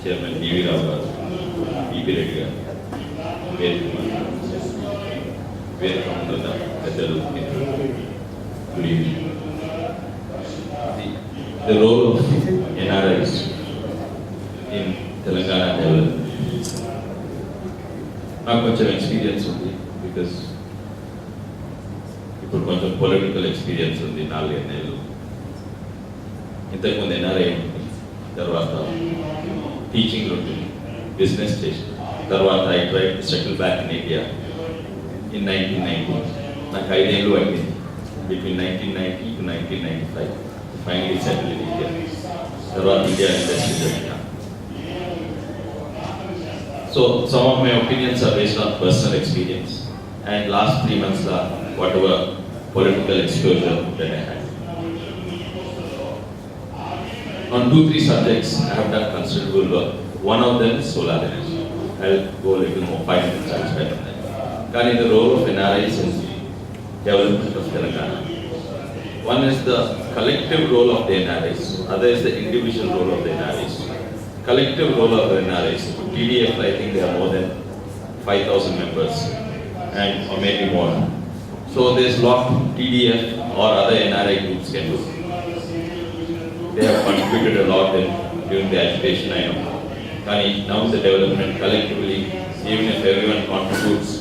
Chairman D.V. Rao garu, P.P. Reddy garu, Ved Kumar, Ved Kamandada, Pedalu, good evening. The role of NRIs in Telangana development. నాకు కొంచెం experience ఉంది because ఇప్పుడు కొంచెం political experience ఉంది 4 నెలలు. ఇంతకుముందు NRI ఉంటుంది, తర్వాత టీచింగ్ ఉంటుంది, బిజినెస్ చేసి తర్వాత I try to settle back in India in 1990. నాకు 5 ఏళ్ళు అయింది between 1990 to 1995. Finally settle in India. తర్వాత ఇండియా ఇండస్ట్రీ జరిగిన. So some of my opinions are based on personal experience and last 3 months whatever political exposure that I had. On 2-3 subjects I have done considerable work. One of them is solar energy. I'll go a little more, 5 minutes I'll spend on that. Kani the role of NRIs in development of Telangana. One is the collective role of the NRIs, other is the individual role of the NRIs. Collective role of the NRIs, TDF, I think there are more than 5,000 members and or maybe more. So there's lot TDF or other NRI groups can do. They have contributed a lot during the agitation, I know. Kani now the development collectively, even if everyone contributes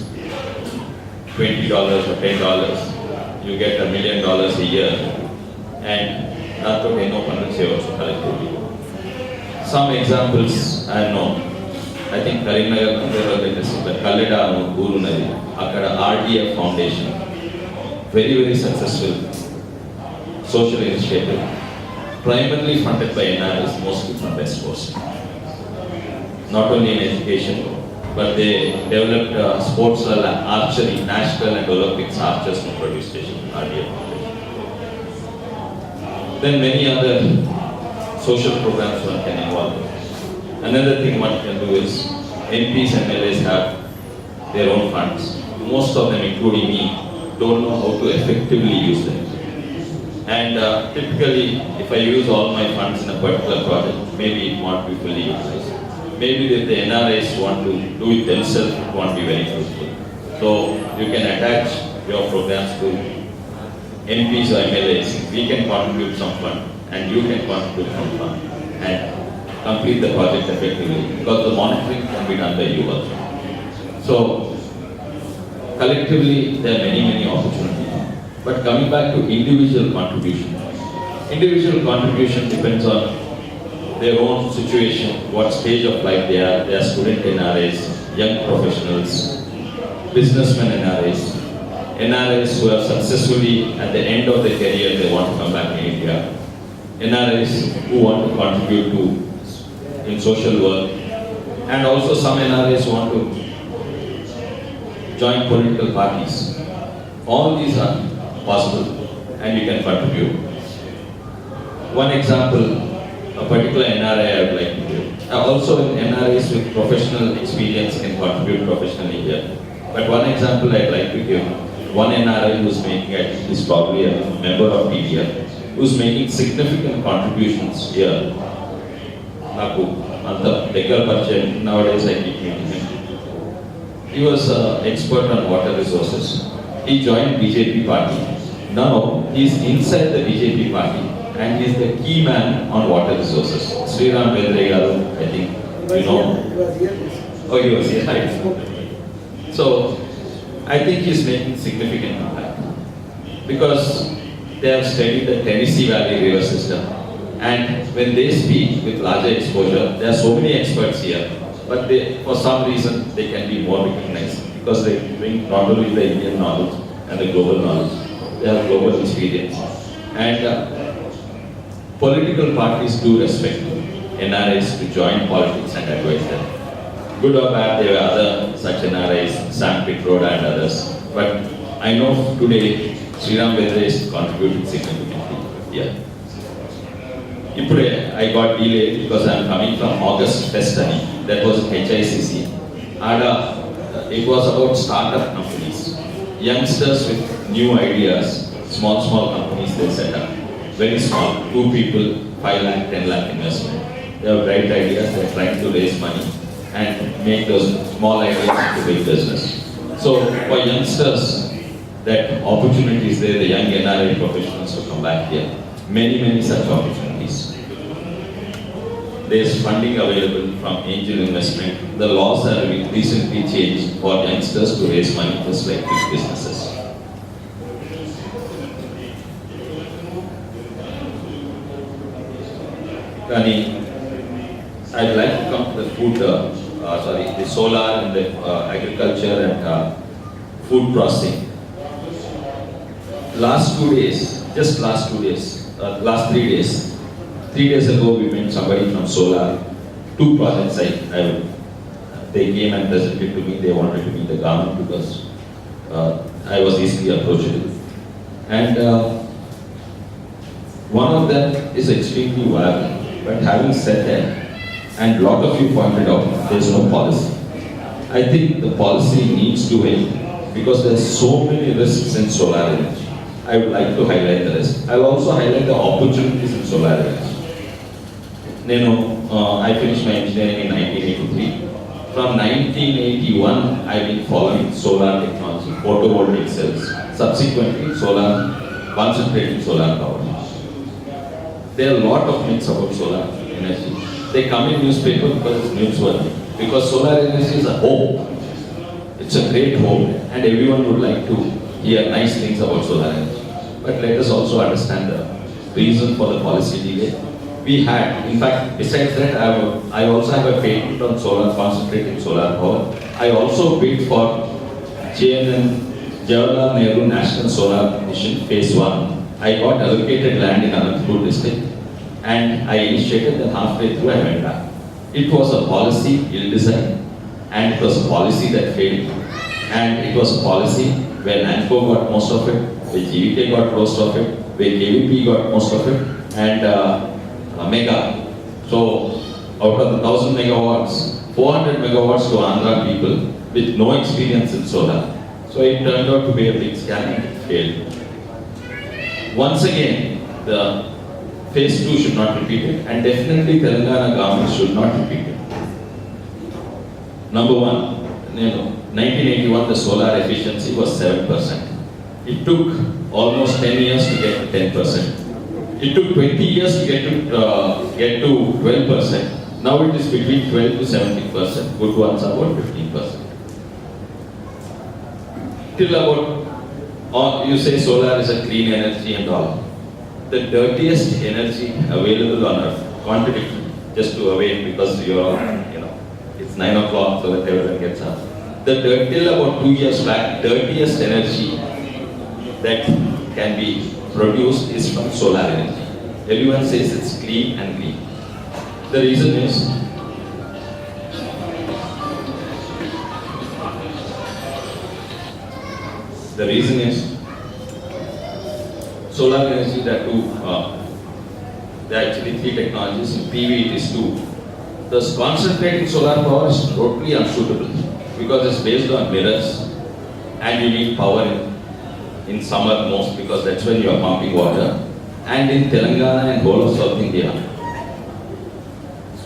$20 or $10, you get $1 million a year, and not to pay no hundreds also collectively. Some examples I know. I think Karimnagar, Kalleda Guru Nadi, Akada RDF Foundation, very successful social initiative, primarily funded by NRIs, mostly from West Coast. Not only in education, but they developed sports, archery, national and Olympics archers from produce station, RDF Foundation. Then many other social programs one can involve. Another thing one can do is MPs and MLAs have their own funds. Most of them, including me, don't know how to effectively use them. And typically, if I use all my funds in a particular project, maybe it won't be fully utilized. Maybe if the NRIs want to do it themselves, it won't be very fruitful. So you can attach your programs to MPs or MLAs. We can contribute some fund and you can contribute some fund and complete the project effectively, because the monitoring can be done by you also. So collectively there are many opportunities. But coming back to individual contribution depends on their own situation, what stage of life they are. They are student NRIs, young professionals, businessmen NRIs who have successfully at the end of their career they want to come back to India, NRIs who want to contribute in social work, and also some NRIs want to join political parties. All these are possible and you can contribute. One example, a particular NRI I would like to give. Also NRIs with professional experience can contribute professionally here. But one example I'd like to give, one NRI who's making, I think is probably a member of TDF, who's making significant contributions here. Naku, Anta Dekar Parchay, nowadays I keep meeting him. He was an expert on water resources. He joined BJP party. Now he's inside the BJP party and he's the key man on water resources. Sriram Vedregaru, I think you know. Oh, he was here. So I think he's making significant impact because they have studied the Tennessee Valley river system, and when they speak with larger exposure, there are so many experts here, but they, for some reason they can be more recognized because they bring not only the Indian knowledge and the global knowledge, they have global experience. And political parties do respect NRIs to join politics and advise them. Good or bad, there were other such NRIs, Sam Pitroda and others. But I know today Sriram Vedre is contributing significantly here. I got delayed because I am coming from August Fest study. That was HICC. It was about startup companies. Youngsters with new ideas, small companies they set up. Very small, 2 people, 5 lakh, 10 lakh investment. They have bright ideas, they're trying to raise money and make those small ideas into big business. So for youngsters, that opportunity is there, the young NRI professionals to come back here. Many such opportunities. There's funding available from angel investment. The laws are recently changed for youngsters to raise money just like big businesses. Kani, I'd like to come to the food, the solar and the agriculture and food processing. Last 3 days ago we met somebody from solar, 2 projects they came and presented to me, they wanted to meet the government because I was easily approachable. And one of them is extremely viable, but having said that, and a lot of you pointed out, there is no policy. I think the policy needs to wait because there are so many risks in solar energy. I would like to highlight the risks. I will also highlight the opportunities in solar energy. I finished my engineering in 1983. From 1981, I've been following solar technology, photovoltaic cells, subsequently concentrated solar power. There are a lot of myths about solar energy. They come in newspaper because it's newsworthy. Because solar energy is a hope. It's a great hope, and everyone would like to hear nice things about solar energy. But let us also understand the reason for the policy delay. We had, in fact, besides that, I also have a patent on concentrated solar power. I also bid for Jawaharlal Nehru National Solar Mission Phase 1. I got allocated land in Anantapur district and I initiated, then halfway through I went back. It was a policy ill-designed and it was a policy that failed, and it was a policy where NANCO got most of it, where GVK got most of it, where KVP got most of it, and Mega. So out of the 1000 megawatts, 400 megawatts to Andhra people with no experience in solar. So it turned out to be a big scam and it failed. Once again, the phase 2 should not repeat it, and definitely Telangana government should not repeat it. Number one, 1981 the solar efficiency was 7%. It took almost 10 years to get to 10%. It took 20 years to get to 12%. Now it is between 12 to 17%. Good ones are about 15%. Till about, you say solar is a clean energy and all. The dirtiest energy available on earth, contradiction, just to await because you are, it's 9 o'clock so that everyone gets up. Till about 2 years back, dirtiest energy that can be produced is from solar energy. Everyone says it's clean and green. The reason is, solar energy, there are actually 3 technologies. In PV it is 2. The concentrated solar power is totally unsuitable because it's based on mirrors and you need power in summer most because that's when you are pumping water. And in Telangana and whole of South India,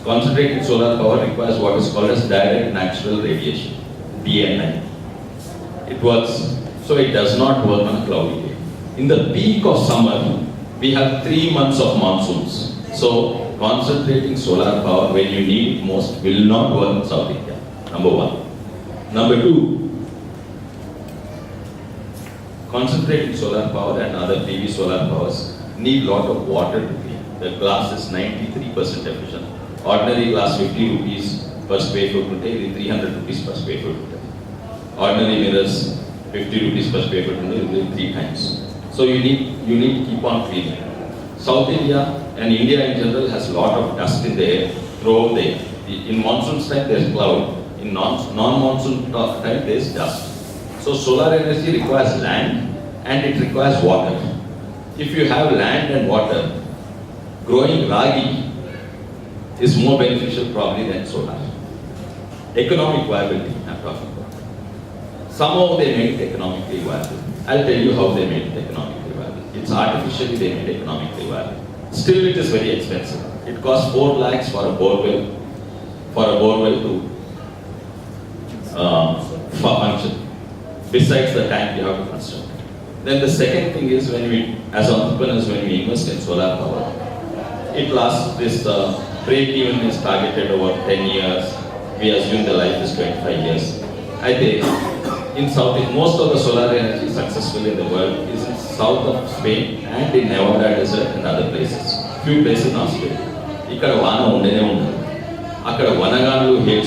concentrated solar power requires what is called as direct natural radiation, DNI. It works, so it does not work on a cloudy day. In the peak of summer, we have 3 months of monsoons. So concentrating solar power when you need it most will not work in South India, number 1. Number 2, concentrating solar power and other PV solar powers need lot of water to clean. The glass is 93% efficient. Ordinary glass 50 rupees per square foot today, 300 rupees per square foot today. Ordinary mirrors 50 rupees per square foot today, 3 times. So you need to keep on cleaning. South India and India in general has a lot of dust in the air throughout the year. In monsoon time there is cloud. In non-monsoon time there is dust. So solar energy requires land and it requires water. If you have land and water, growing ragi is more beneficial probably than solar. Economic viability I'm talking about. Somehow they made it economically viable. I'll tell you how they made it economically viable. It's artificially they made it economically viable. Still it is very expensive. It costs 4 lakhs for a borewell, to for function. Besides the tank you have to construct. Then the second thing is, when we, as entrepreneurs, when we invest in solar power, it lasts, this break-even is targeted over 10 years. We assume the life is 25 years. I think in South, most of the solar energy successful in the world is in south of Spain and in Nevada desert and other places. Few places in Australia. ఇక్కడ వాన ఉండనే ఉండదు. అక్కడ వనగానులు hail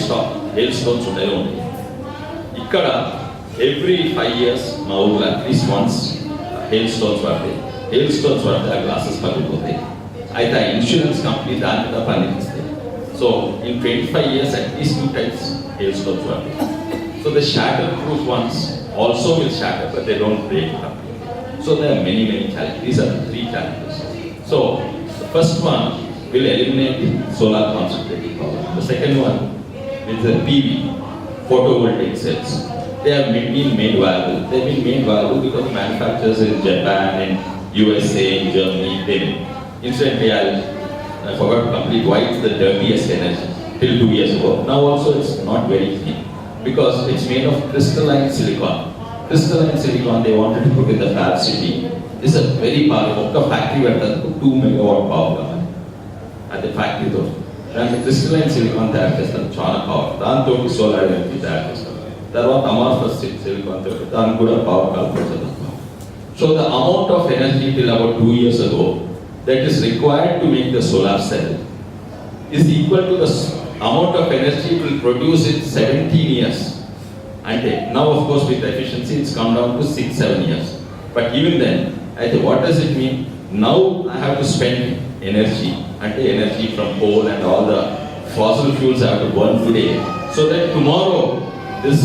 stones ఉండనే ఉంటాయి. ఇక్కడ every 5 years మా ఊళ్ళో at least once hail stones పడతాయి. Hail stones పడితే ఆ గ్లాసెస్ పగిలిపోతాయి. అయితే ఆ ఇన్సూరెన్స్ కంపెనీ దాని మీద పనిచేస్తాయి. So in 25 years at least 2 times hail stones పడతాయి. So the shatterproof ones also will shatter, but they don't break up. So there are many challenges. These are the 3 challenges. So the first one will eliminate solar concentrated power. The second one is the PV, photovoltaic cells. They have been made viable. They've been made viable because manufacturers in Japan and USA and Germany, incidentally I forgot to complete why it's the dirtiest energy till 2 years ago. Now also it's not very clean because it's made of crystalline silicon. Crystalline silicon they wanted to put in the Fab City. It's a very powerful factory where 2 megawatt power at the factory though. And the crystalline silicon తయారు చేస్తారు చాలా power. దాంతో solar energy తయారు చేస్తారు. తర్వాత amorphous silicon తోటి దానికి కూడా power కల్పించదు. So the amount of energy till about 2 years ago that is required to make the solar cell is equal to the amount of energy it will produce in 17 years. And now of course with efficiency it's come down to 6-7 years. But even then, what does it mean? Now I have to spend energy, energy from coal and all the fossil fuels I have to burn today, so that tomorrow this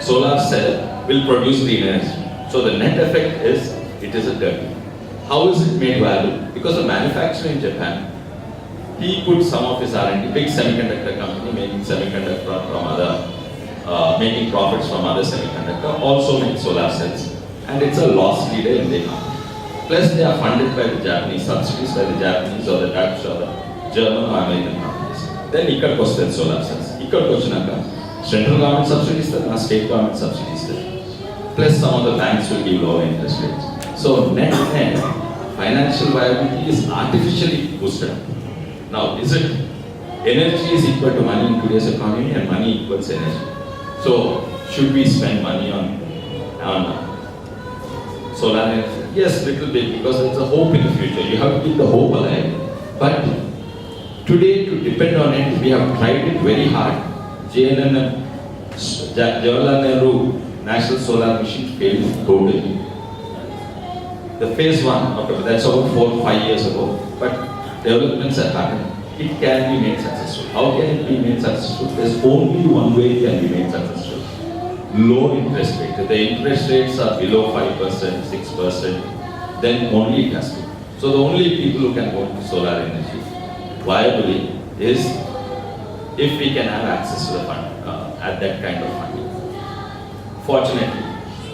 solar cell will produce the energy. So the net effect is, it is a dirty. How is it made viable? Because the manufacturer in Japan, he put some of his R&D, big semiconductor company making semiconductor from other, making profits from other semiconductor, also make solar cells. And it's a loss leader in the economy. Plus they are funded by the Japanese, subsidies by the Japanese or the Dutch or the German or American companies. Then ikkadiki vastadi solar cells. Ikkadiki vachinaka central government subsidies, the state government subsidies. Plus some of the banks will give low interest rates. So net financial viability is artificially boosted up. Now is it energy is equal to money in today's economy and money equals energy. So should we spend money on solar energy? Yes, little bit, because there's a hope in the future. You have to keep the hope alive. But today, to depend on it, we have tried it very hard. Jawaharlal Nehru National Solar Mission failed totally. The phase 1, that's about 4-5 years ago, but developments have happened. It can be made successful. How can it be made successful? There's only one way it can be made successful. Low interest rate. If the interest rates are below 5%, 6%, then only it has to. So the only people who can go to solar energy viably is if we can have access to the fund, at that kind of funding. Fortunately,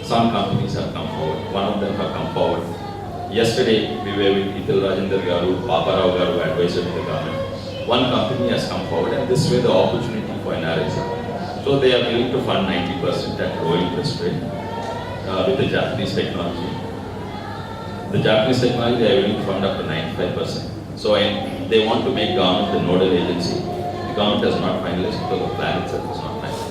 some companies have come forward. One of them have come forward. Yesterday, we were with Ital Rajendra Garu, Papa Rao Garu, advisor to the government. One company has come forward, and this way the opportunity for NRIs. So they are willing to fund 90% at low interest rate with the Japanese technology. The Japanese technology they are willing to fund up to 95%. So they want to make government the nodal agency. The government has not finalized because the plan itself is not finalized.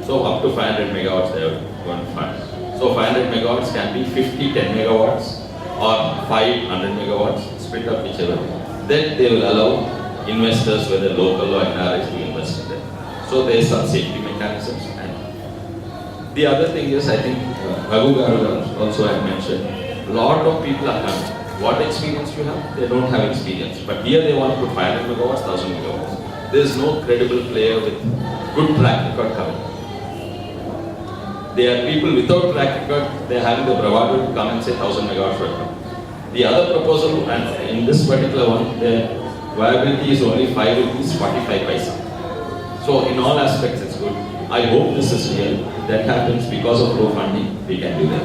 So up to 500 megawatts they are going to fund. So 500 megawatts can be 50, 10 megawatts or 500 megawatts, split up whichever. Then they will allow investors, whether local or NRIs, to invest in them. So there is some safety mechanisms. And the other thing is, I think Raghu Garu also had mentioned, a lot of people are coming. What experience you have? They don't have experience. But here they want to put 500 megawatts, 1000 megawatts. There is no credible player with good track record coming. There are people without track record, they are having the bravado to come and say 1000 megawatts will come. The other proposal, and in this particular one, the viability is only 5 rupees 45 paisa. So in all aspects it's good. I hope this is real. If that happens because of low funding, we can do that.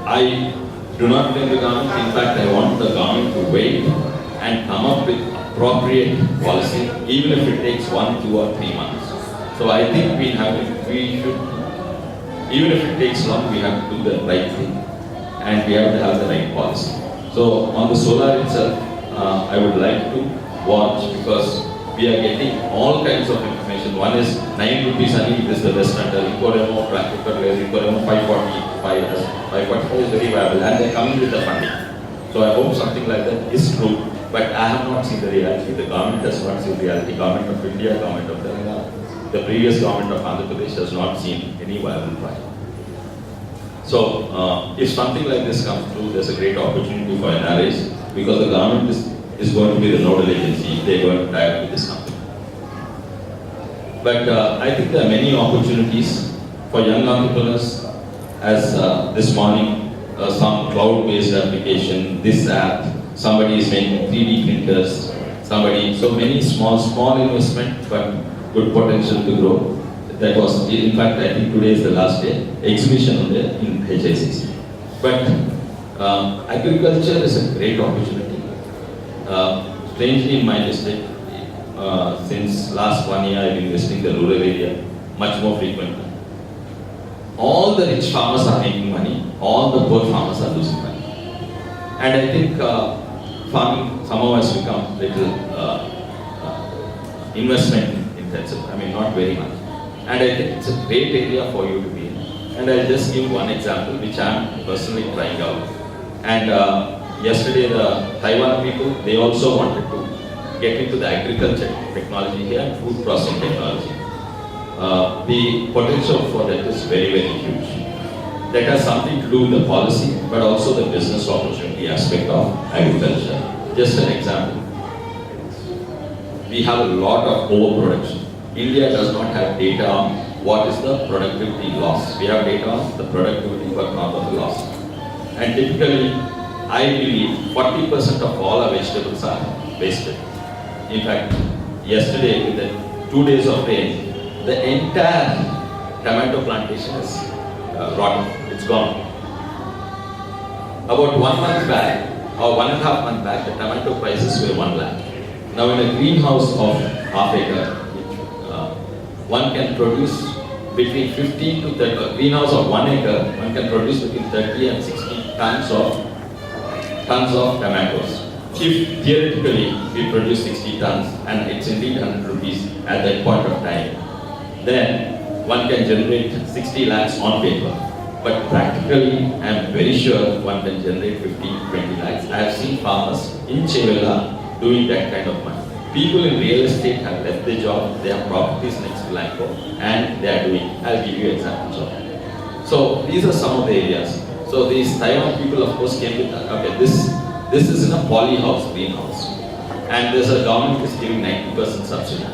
I do not blame the government. In fact, I want the government to wait and come up with appropriate policy, even if it takes 1, 2 or 3 months. So I think we should, even if it takes long, we have to do the right thing and we have to have the right policy. So on the solar itself, I would like to watch because we are getting all kinds of information. One is 9 rupees and it is the best under Ecoremo, practical, Ecoremo 545 is very viable and they are coming with the funding. So I hope something like that is true. But I have not seen the reality. The government has not seen the reality. Government of India, government of Telangana, the previous government of Andhra Pradesh has not seen any viable project. So if something like this comes through, there's a great opportunity for NRIs because the government is going to be the nodal agency. They're going to tie up with this company. But I think there are many opportunities for young entrepreneurs. As this morning, some cloud-based application, this app, somebody is making 3D printers, so many small investment, but good potential to grow. That was, in fact, I think today is the last day, exhibition in HICC. But agriculture is a great opportunity. Strangely in my district, since last 1 year I've been visiting the rural area much more frequently. All the rich farmers are making money, all the poor farmers are losing money. And I think farming somehow has become little investment intensive, I mean not very much. And I think it's a great area for you to be in. And I'll just give one example which I'm personally trying out. And yesterday the Taiwan people, they also wanted to get into the agriculture technology here and food processing technology. The potential for that is very, very huge. That has something to do with the policy, but also the business opportunity aspect of agriculture. Just an example. We have a lot of overproduction. India does not have data on what is the productivity loss. We have data on the productivity but not on the loss. And typically, I believe 40% of all our vegetables are wasted. In fact, yesterday with the 2 days of rain, the entire tomato plantation is rotten. It's gone. About 1 month back, or 1.5 months back, the tomato prices were 1 lakh. Now in a greenhouse of half acre, one can produce between 15 to 30, greenhouse of 1 acre, one can produce between 30 and 60 tons of tomatoes. If theoretically we produce 60 tons and it's indeed 100 rupees at that point of time, then one can generate 60 lakhs on paper. But practically, I am very sure one can generate 15-20 lakhs. I have seen farmers in Chevella doing that kind of money. People in real estate have left their job, they have properties next to Lanco, and they are doing. I'll give you examples of that. So these are some of the areas. So these Taiwan people, of course, came with, okay, this is in a poly house, greenhouse, and there's a government is giving 90% subsidy.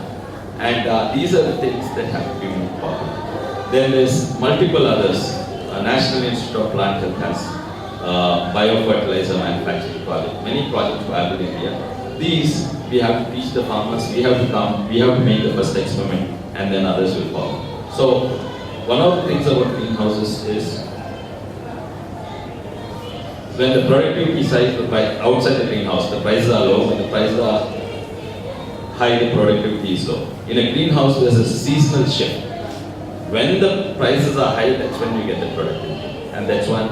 And these are the things that have to be moved forward. Then there's multiple others. National Institute of Plant Health has biofertilizer manufacturing project. Many projects viable in India. These we have to teach the farmers. We have to come. We have to make the first experiment, and then others will follow. So one of the things about greenhouses is when the productivity side, the price outside the greenhouse, the prices are low. When the prices are high, the productivity is low. In a greenhouse, there's a seasonal shift. When the prices are high, that's when you get the productivity. And that's when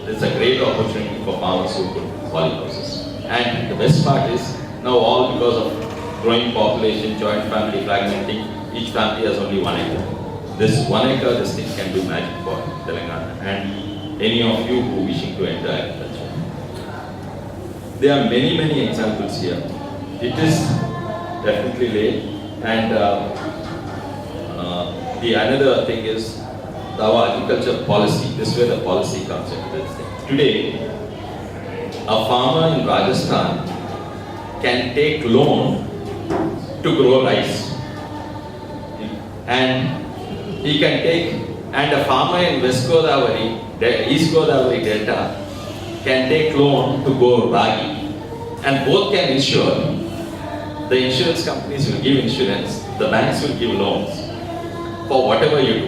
it's a great opportunity for farmers who put polyhouses. And the best part is, now all because of growing population, joint family fragmenting, each family has only 1 acre. This 1 acre, this thing can do magic for Telangana and any of you who are wishing to enter agriculture. There are many examples here. It is definitely late, and the another thing is our agriculture policy. This is where the policy comes into this thing. Today, a farmer in Rajasthan can take loan to grow rice, and he can take, and a farmer in West Godavari, East Godavari Delta can take loan to grow ragi, and both can insure. The insurance companies will give insurance, the banks will give loans for whatever you do.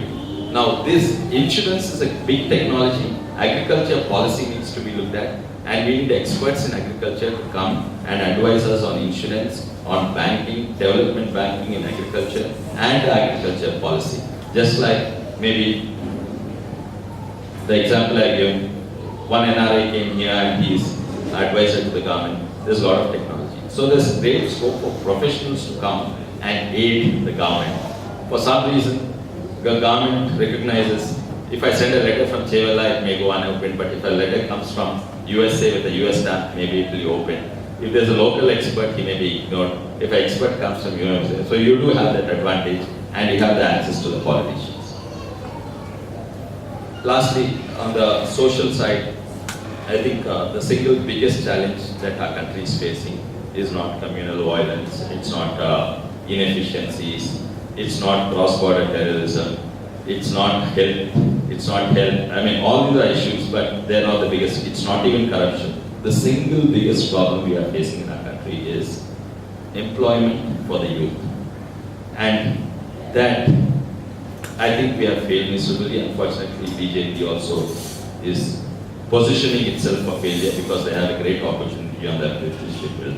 Now this insurance is a big technology, agriculture policy needs has to be looked at, and we need experts in agriculture to come and advise us on insurance, on banking, development banking in agriculture, and agriculture policy. Just like maybe the example I gave, one NRI came here and he's advisor to the government. There's a lot of technology. So there's great scope for professionals to come and aid the government. For some reason, the government recognizes, if I send a letter from Chevella, it may go unopened, but if a letter comes from USA with a US stamp, maybe it will be open. If there's a local expert, he may be ignored. If an expert comes from USA, so you do have that advantage, and you have the access to the politicians. Lastly, on the social side, I think the single biggest challenge that our country is facing is not communal violence, it's not inefficiencies, it's not cross-border terrorism, it's not health. I mean, all these are issues, but they're not the biggest. It's not even corruption. The single biggest problem we are facing in our country is employment for the youth. And that, I think we have failed miserably. Unfortunately, BJP also is positioning itself for failure because they have a great opportunity on the apprenticeship bill.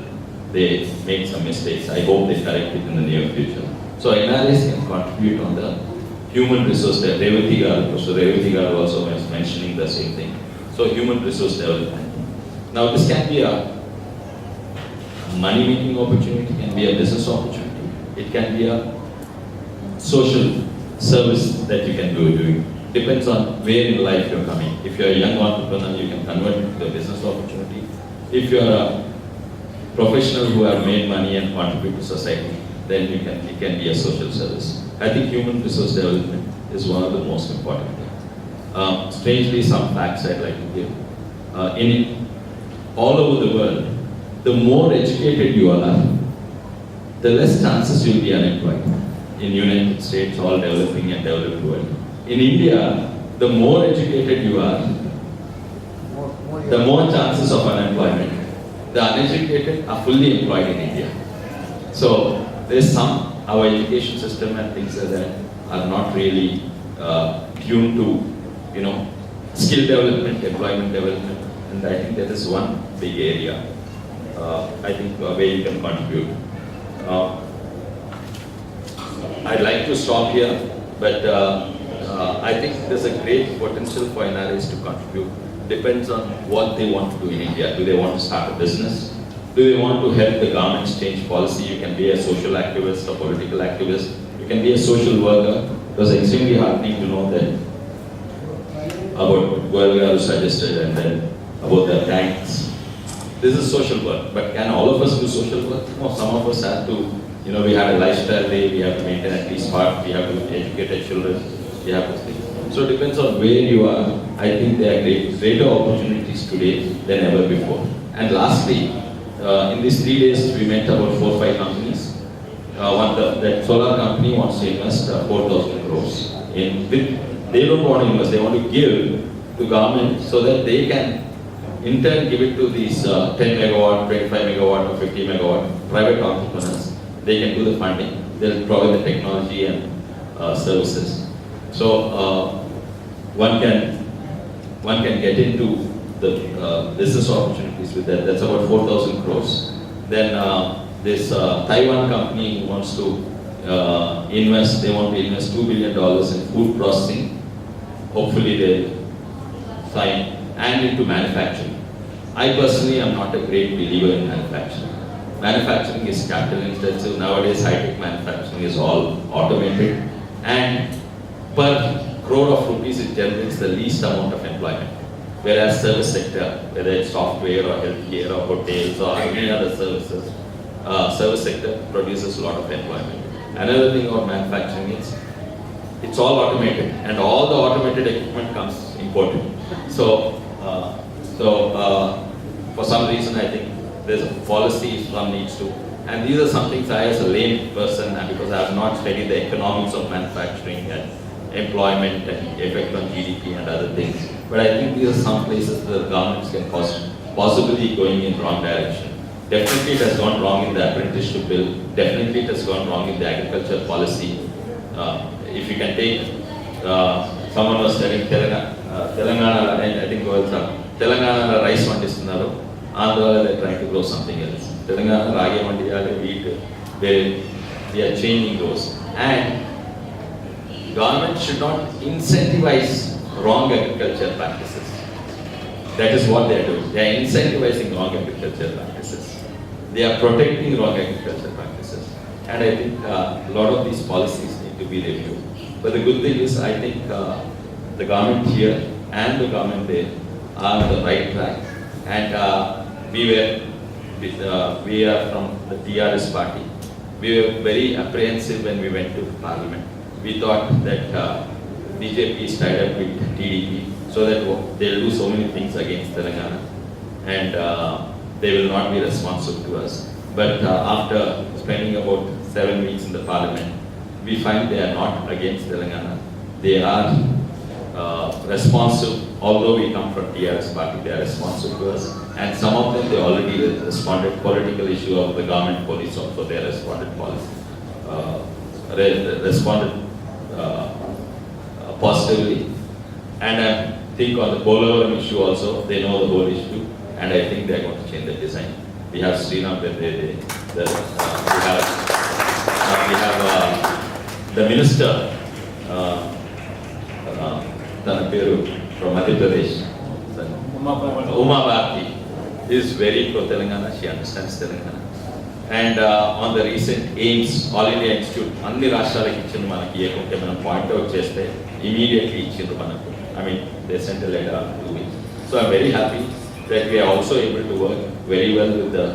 They made some mistakes. I hope they correct it in the near future. So NRIs can contribute on the human resource development. Revati Garu also was mentioning the same thing. So human resource development. Now this can be a money-making opportunity, can be a business opportunity. It can be a social service that you can do doing. Depends on where in life you're coming. If you're a young entrepreneur, you can convert it to a business opportunity. If you're a professional who have made money and contribute to society, then it can be a social service. I think human resource development is one of the most important things. Strangely, some facts I'd like to give. In all over the world, the more educated you are, the less chances you'll be unemployed. In United States, all developing and developed world. In India, the more educated you are, the more chances of unemployment. The uneducated are fully employed in India. So there's our education system and things like that are not really tuned to, skill development, employment development, and I think that is one big area. I think where you can contribute. I'd like to stop here, but I think there's a great potential for NRIs to contribute. Depends on what they want to do in India. Do they want to start a business? Do they want to help the governments change policy? You can be a social activist, a political activist. You can be a social worker. It was extremely heartening to know that about Garu suggested and then about the tanks. This is social work, but can all of us do social work? No, some of us have to, we have a lifestyle day, we have to maintain at least part, we have to educate our children, we have to think. So it depends on where you are. I think there are greater opportunities today than ever before. And lastly, in these 3 days, we met about 4 or 5 companies. That solar company wants to invest 4,000 crores. They don't want to invest, they want to give to government so that they can in turn give it to these 10 megawatt, 25 megawatt or 50 megawatt private entrepreneurs. They can do the funding, they'll provide the technology and services. So one can get into the business opportunities with that. That's about 4,000 crores. Then this Taiwan company who wants to invest, they want to invest $2 billion in food processing. Hopefully they'll sign, and into manufacturing. I personally am not a great believer in manufacturing. Manufacturing is capital intensive. Nowadays high-tech manufacturing is all automated, and per crore of rupees it generates the least amount of employment. Whereas service sector, whether it's software or healthcare or hotels or any other services, service sector produces a lot of employment. Another thing about manufacturing is it's all automated, and all the automated equipment comes imported. So for some reason I think there's a policy one needs to, and these are some things I as a lame person, and because I have not studied the economics of manufacturing and employment and effect on GDP and other things. But I think these are some places the governments can possibly going in wrong direction. Definitely it has gone wrong in the apprenticeship bill. Definitely it has gone wrong in the agriculture policy. If you can take, someone was telling Telangana, I think it was Telangana rice పండిస్తున్నారు, Andhra they are trying to grow something else. Telangana ragi పండియాలి, wheat, they are changing those. And government should not incentivize wrong agriculture practices. That is what they are doing. They are incentivizing wrong agriculture practices. They are protecting wrong agriculture practices. And I think a lot of these policies need to be reviewed. But the good thing is, I think the government here and the government there are on the right track. And we are from the TRS party. We were very apprehensive when we went to Parliament. We thought that BJP is tied up with TDP so that they'll do so many things against Telangana and they will not be responsive to us. But after spending about 7 weeks in the Parliament, we find they are not against Telangana. They are responsive, although we come from TRS party, they are responsive to us. And some of them, they already responded. Political issue of the government police also, they responded positively. And I think on the Polavaram issue also, they know the whole issue. And I think they are going to change the design. We have Srinath, we have the minister, from Madhya Pradesh, Uma Bharti, is very pro-Telangana, she understands Telangana. And on the recent AIMS, All India Institute, అన్ని రాష్ట్రాలకు ఇచ్చింది మనకి ఏకంటే మనం point out చేస్తే immediately ఇచ్చిండ్రు మనకు. I mean, they sent a letter after 2 weeks. So I'm very happy that we are also able to work very well with the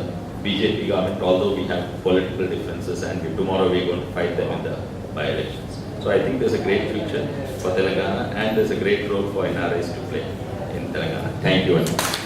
BJP government, although we have political differences and tomorrow we're going to fight them in the by-elections. So I think there's a great future for Telangana and there's a great role for NRIs to play in Telangana. Thank you very much.